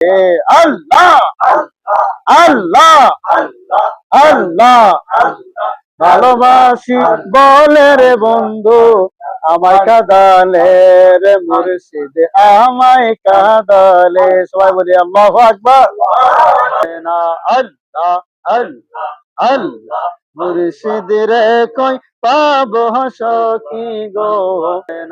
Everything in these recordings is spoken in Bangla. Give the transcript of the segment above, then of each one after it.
আল্লাহ আল্লাহ আল্লাহ ভালোবাসি বলে রে বন্ধু আমায় কাঁদালে রে মুর্শিদ আমায় কাঁদালে সবাই বলি আল্লাহু আকবার না আল্লাহ আল্লাহ আল্লাহ মুর্শিদ রে কই পাবো সখী গো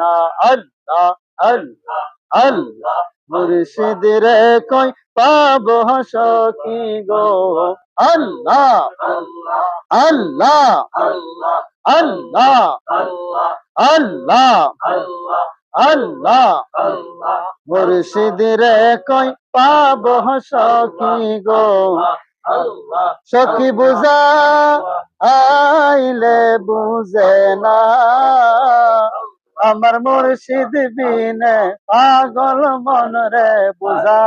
না আল্লাহ আল্লাহ আল্লাহ মুর্শিদ রে কই পাবো সখী গো আল্লাহ আল্লাহ আল্লাহ আল্লাহ আল্লাহ মুর্শিদ রে কই পাবো সখী গো সখী বুঝা আইলে বুঝে না আমার মুর্শিদ বিনে পাগল মন রে বুঝা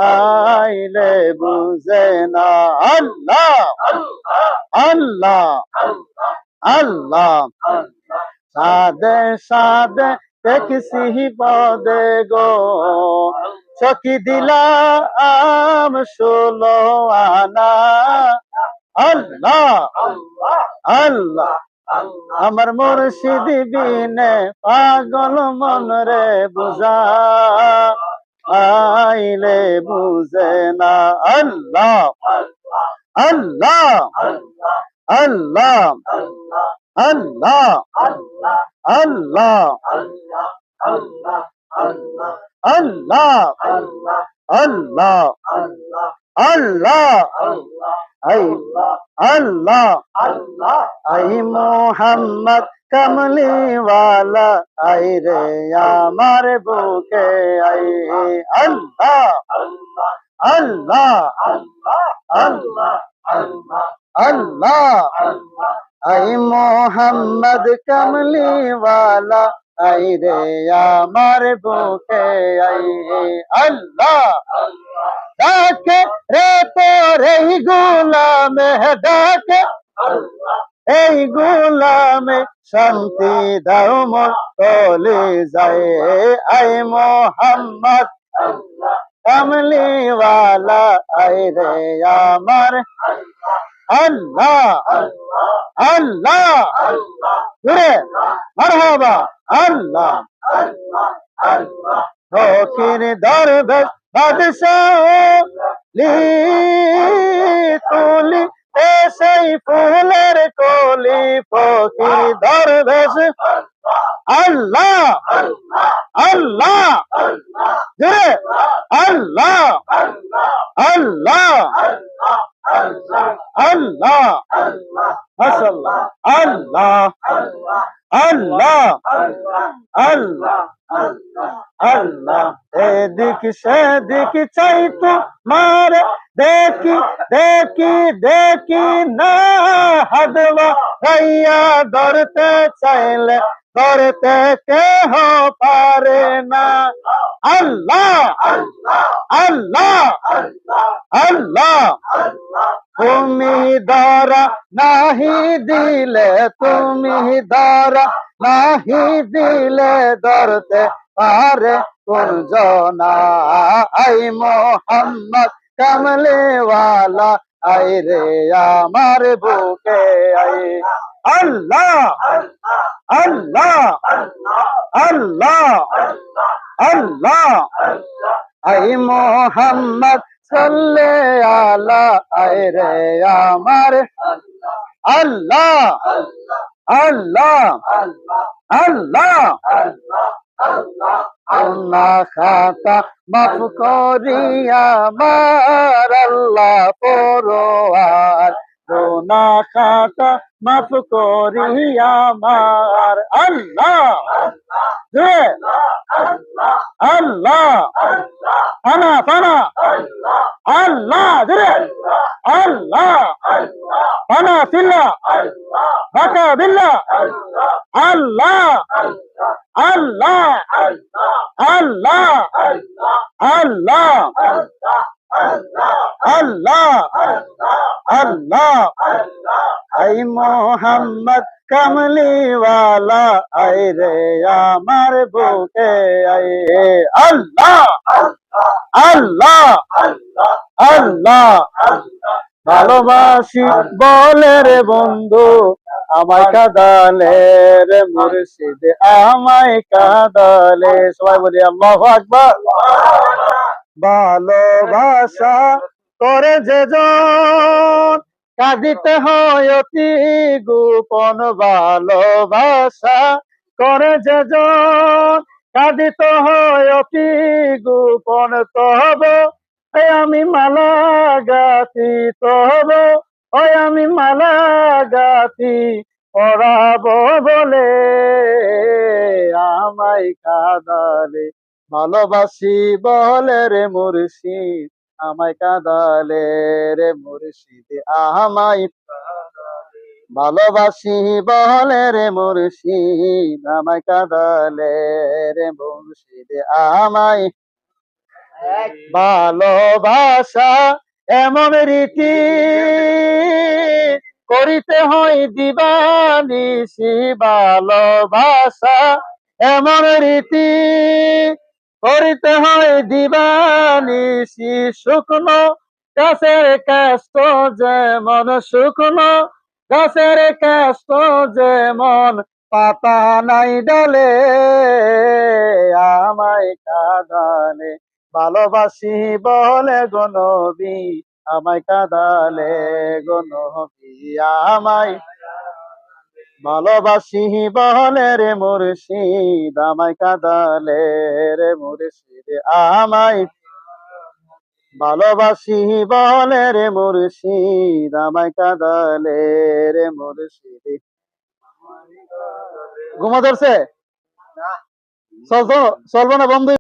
আইলে বুঝে না আল্লাহ আল্লাহ আল্লাহ সাদে সাদে দেখছি পদে গো সখী দিলাম 16 আনা আল্লাহ আল্লাহ আমার মুর্শিদ বিনে পাগল মন রে বুঝা আইলে বুঝে না আল্লাহ আল্লাহ আল্লাহ আল্লাহ আল্লাহ আল্লাহ আল্লাহ আল্লাহ আল্লাহ আই মোহাম্মদ কমলিওয়ালা আই রে আমার বুকে আই আল্লাহ আল্লাহ আল্লাহ আল্লাহ আই মোহাম্মদ কমলিওয়ালা আই রে আমার বুকে আই আল্লাহ ডাকে রে তোর এই গোলামে ডাকে এই গোলামে শান্তি দাও মোর চলে যায় আই মোহাম্মদ কমলিওয়ালা আই রে আমার আল্লাহ আল্লাহ জোরে মারহাবা আল্লাহ ফকির দরবেশ বাদশাহ তুলি সেই ফুলের কলি ফকির দরবেশ আল্লাহ আল্লাহ জোরে আল্লাহ আল্লাহ আল্লাহ মাশাআল্লাহ আল্লাহ আল্লাহ আল্লাহ আল্লাহ এদিক সেদিক চাই তো মারে দেখি দেখি দেখি না হাদওয়া গাইয়া ধরতে চাইলে ধরতে কেহ পারে না আল্লাহ আল্লাহ আল্লাহ তুমি ধরা নাহি দিলে তুমি ধরা নাহি দিলে ধরতে পারে কোন জনা আই মোহাম্মদ কমলিওয়ালা আই রে আমার বুকে আই আল্লাহ আল্লাহ আল্লাহ আল্লাহ আই মোহাম্মদ সাল্লে আলা আই রে আমার আল্লাহ আল্লাহ আল্লাহ আল্লাহ খাতা মাফ করিয়া আমার আল্লাহ পরোয়ার গোনা খাতা মাফ করিয়া আমার আল্লাহ আল্লাহ ফানা ফানা আল্লাহ আল্লাহ ফানা ফিল্লা বাকা বিল্লা আল্লাহ আল্লাহ আল্লাহ আল্লাহ আল্লাহ আল্লাহ আই মোহাম্মদ কামলিওয়ালা আই রে আমার বুকে আই আল্লাহ আল্লাহ আল্লাহ ভালোবাসি বলে রে বন্ধু আমায় কাঁদালে রে মুর্শিদ আমায় কাঁদালে সবাই বলি আল্লাহু আকবার ভালোবাসা করে যেজন কাঁদিতে হয় অতি গোপন ভালোবাসা করে যেজন কাঁদিতে হয় অতি গোপন তব আমি মালা গাতি তব আমি মালা গাতি পড়াবো বলে আমায় কাঁদালে ভালোবাসি বলে রে মুর্শিদ আমায় কাঁদালে রে মুর্শিদ আমায় ভালোবাসি বলে রে মুর্শিদ আমায় কাঁদালে রে মুর্শিদ আমায় ভালোবাসা এমন রীতি করিতে হয় দিবানিশি ভালোবাসা এমন রীতি করিতে হয় দিবানিশি শুকনো গাছের কাষ্ট যেমন শুকনো গাছের কাষ্ট যেমন পাতা নাই ডালে আমায় কাঁদালে ভালোবাসি বলে গো নবী আমায় কাঁদালে গো নবী আমায় ভালোবাসি বলে রে মুর্শিদ আমায় কাঁদালে রে মুর্শিদ আমায় ভালোবাসি বলে রে মুর্শিদ আমায় কাঁদালে রে মুর্শিদ ঘুমা ধরছে চলবো না বন্ধু